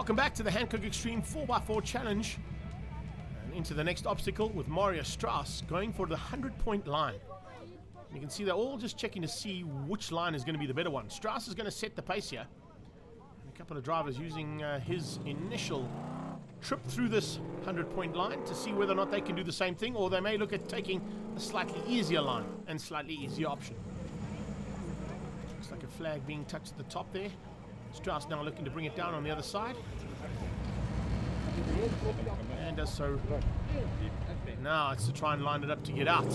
Welcome back to the Hankook Extreme 4x4 Challenge. And into the next obstacle with Mario Strauss going for the 100-point line. And you can see they're all just checking to see which line is going to be the better one. Strauss is going to set the pace here. And a couple of drivers using his initial trip through this 100-point line to see whether or not they can do the same thing, or they may look at taking a slightly easier line and slightly easier option. Looks like a flag being touched at the top there. Strauss now looking to bring it down on the other side. And does so. Now it's to try and line it up to get out. And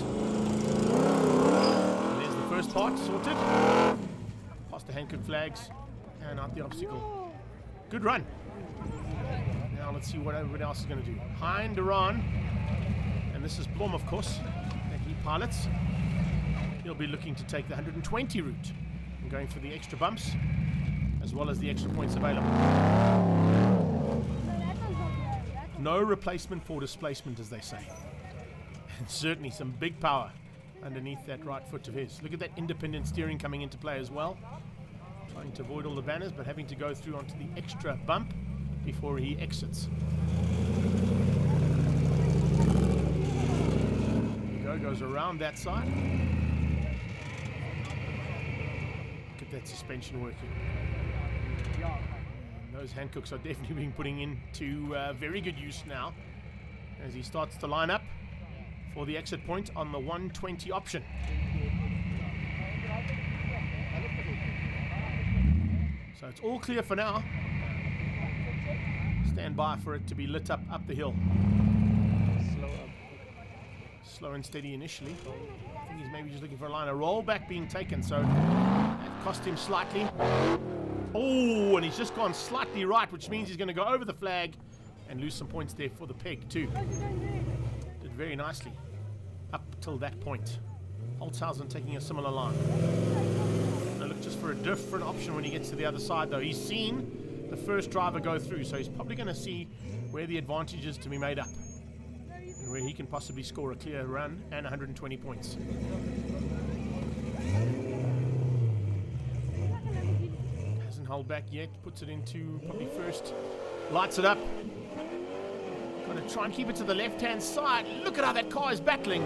there's the first part sorted. Past the Hankook flags and out the obstacle. Good run. Now let's see what everybody else is going to do. Hind Iran. And this is Blom, of course, that he pilots. He'll be looking to take the 120 route and going for the extra bumps, as well as the extra points available. No replacement for displacement, as they say. And certainly some big power underneath that right foot of his. Look at that independent steering coming into play as well. Trying to avoid all the banners, but having to go through onto the extra bump before he exits. There you go, goes around that side. Look at that suspension working. And those Hankooks are definitely being putting into very good use now as he starts to line up for the exit point on the 120 option. So it's all clear for now. Stand by for it to be lit up the hill. Slow and steady initially. I think he's maybe just looking for a line of rollback being taken, so that cost him slightly. Oh, and he's just gone slightly right, which means he's going to go over the flag and lose some points there for the peg too. Did very nicely up till that point. Holtzhausen taking a similar line. Gonna look just for a different option when he gets to the other side though. He's seen the first driver go through, so he's probably going to see where the advantage is to be made up and where he can possibly score a clear run and 120 points. Hasn't held back yet, puts it into probably first, lights it up. Got to try and keep it to the left-hand side. Look at how that car is battling.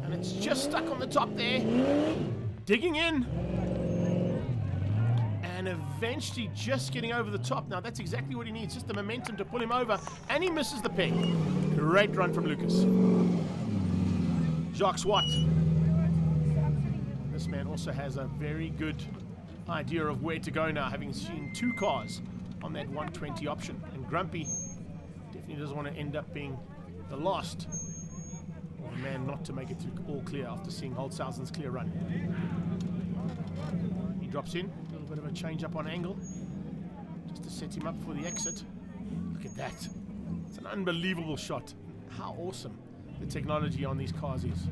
And it's just stuck on the top there. Digging in. And eventually just getting over the top. Now that's exactly what he needs, just the momentum to pull him over. And he misses the peg. Great run from Lucas. Jacques Watt. This man also has a very good idea of where to go now, having seen two cars on that 120 option. And Grumpy definitely doesn't want to end up being the last, or the man not to make it through all clear after seeing Holtzhausen's clear run. He drops in, a little bit of a change up on angle, just to set him up for the exit. Look at that. It's an unbelievable shot. How awesome the technology on these cars is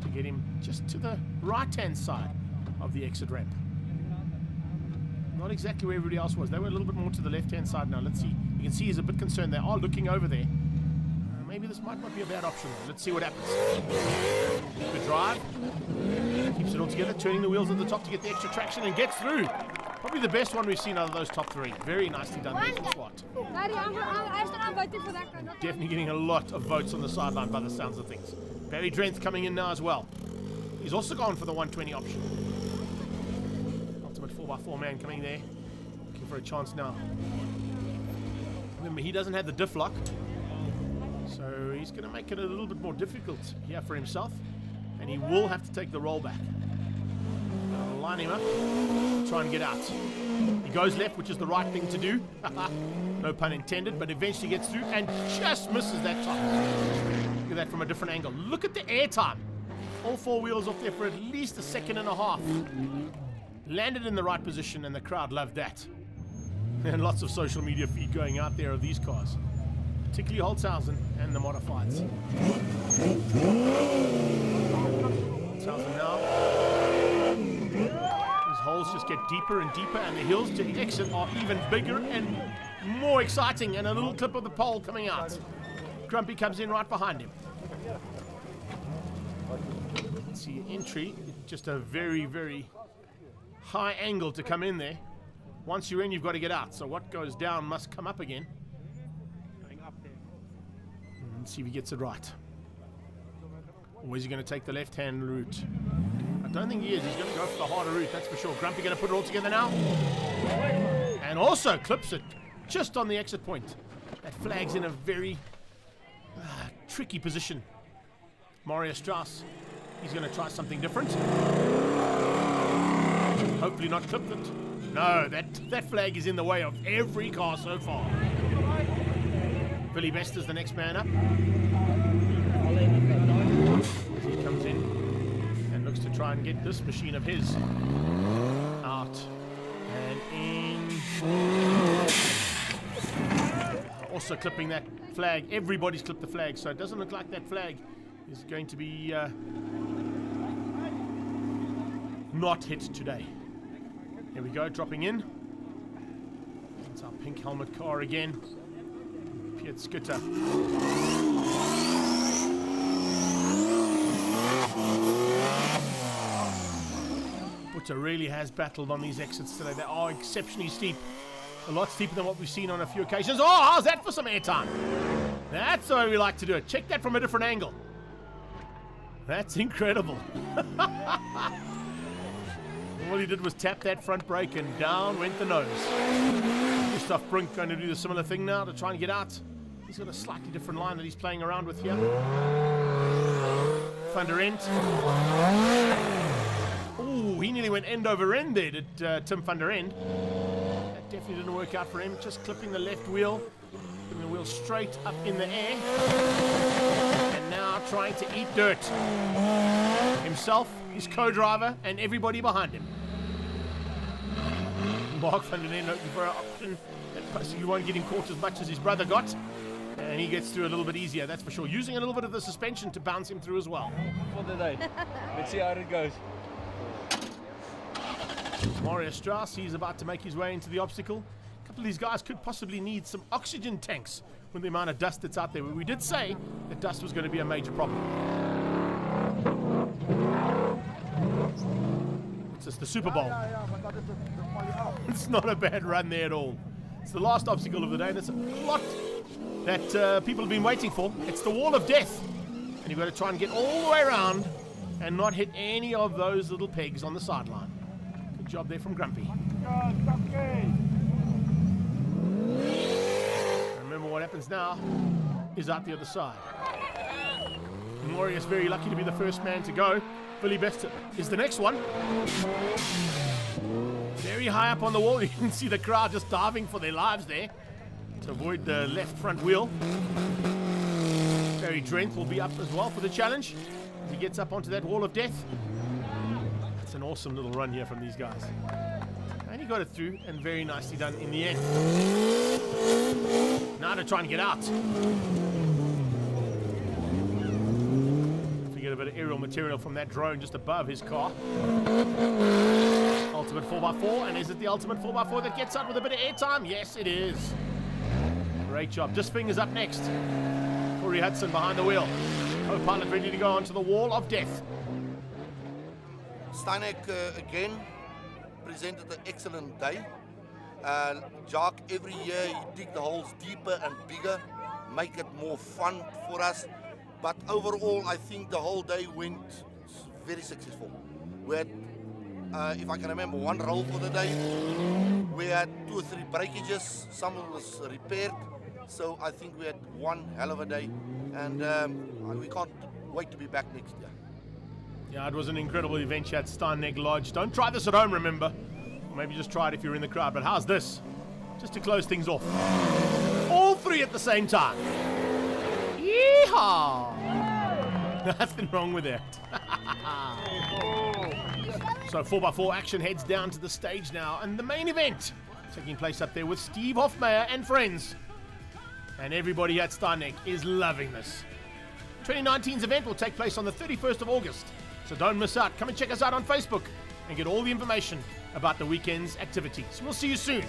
to get him just to the right-hand side of the exit ramp. Not exactly where everybody else was. They were a little bit more to the left-hand side now. Let's see. You can see he's a bit concerned. They are looking over there. Maybe this might not be a bad option. Let's see what happens. Good drive. Keeps it all together, turning the wheels at the top to get the extra traction and gets through. Probably the best one we've seen out of those top three. Very nicely done there for Swat. Definitely getting a lot of votes on the sideline by the sounds of things. Barry Drenth coming in now as well. He's also gone for the 120 option. 4x4 man coming there, looking for a chance now. Remember, he doesn't have the diff lock, so he's going to make it a little bit more difficult here for himself, and he will have to take the rollback. Line him up, try and get out. He goes left, which is the right thing to do. No pun intended, but eventually gets through and just misses that top. Look at that from a different angle. Look at the air time. All four wheels off there for at least a second and a half. Landed in the right position, and the crowd loved that. And lots of social media feed going out there of these cars, particularly Holtzhausen and the modifieds. Holtzhausen now. His holes just get deeper and deeper, and the hills to exit are even bigger and more exciting. And a little clip of the pole coming out. Grumpy comes in right behind him. See entry, just a very, very high angle to come in there. once you're in, you've got to get out. So what goes down must come up again. Going up there. Let's see if he gets it right. Or is he going to take the left-hand route? I don't think he is. He's going to go for the harder route, that's for sure. Grumpy going to put it all together now. And also clips it just on the exit point. That flag's in a very tricky position. Mario Strauss, he's going to try something different. Hopefully not clipped it. No, that flag is in the way of every car so far. Billy Bester's the next man up. As he comes in and looks to try and get this machine of his out and in. Also clipping that flag. Everybody's clipped the flag, so it doesn't look like that flag is going to be not hit today. Here we go, dropping in. It's our pink helmet car again. Piet Skutter. Butter really has battled on these exits today. They are exceptionally steep. A lot steeper than what we've seen on a few occasions. Oh, how's that for some airtime? That's the way we like to do it. Check that from a different angle. That's incredible. All he did was tap that front brake and down went the nose. Gustav Brink going to do the similar thing now to try and get out. He's got a slightly different line that he's playing around with here. Van der End. Oh, he nearly went end over end there, did Tim van der End. That definitely didn't work out for him. Just clipping the left wheel. Putting the wheel straight up in the air. And now trying to eat dirt. Himself, his co-driver, and everybody behind him. Mark van der End looking for an option that possibly won't get him caught as much as his brother got. And he gets through a little bit easier, that's for sure. Using a little bit of the suspension to bounce him through as well. For the day. Let's see how it goes. Mario Strauss, he's about to make his way into the obstacle. A couple of these guys could possibly need some oxygen tanks with the amount of dust that's out there. We did say that dust was going to be a major problem. It's just the Super Bowl. It's not a bad run there at all. It's the last obstacle of the day, and it's a lot that people have been waiting for. It's the wall of death. And you've got to try and get all the way around and not hit any of those little pegs on the sideline. Good job there from Grumpy. Remember what happens now is out the other side. Morius very lucky to be the first man to go. Billy Bester is the next one. Very high up on the wall. You can see the crowd just diving for their lives there to avoid the left front wheel. Barry Drent will be up as well for the challenge as he gets up onto that wall of death. It's an awesome little run here from these guys. And he got it through and very nicely done in the end. Now to try and get out. Get a bit of aerial material from that drone just above his car. Ultimate 4x4, and is it the ultimate 4x4 that gets out with a bit of airtime? Yes, it is. Great job. Just fingers up next. Corey Hudson behind the wheel. Co-pilot ready to go onto the wall of death. Steineck again presented an excellent day. Jacques, every year he dig the holes deeper and bigger, make it more fun for us. But overall, I think the whole day went very successful. We had, if I can remember, one roll for the day. We had 2 or 3 breakages. Some of it was repaired. So I think we had one hell of a day. And we can't wait to be back next year. Yeah, it was an incredible event here at Steineck Lodge. Don't try this at home, remember. Or maybe just try it if you're in the crowd. But how's this? Just to close things off. All 3 at the same time. Yeehaw! Nothing wrong with that. So 4x4 action heads down to the stage now, and the main event taking place up there with Steve Hofmeyer and friends. And everybody at Steineck is loving this. 2019's event will take place on the 31st of August, so don't miss out. Come and check us out on Facebook and get all the information about the weekend's activities. We'll see you soon.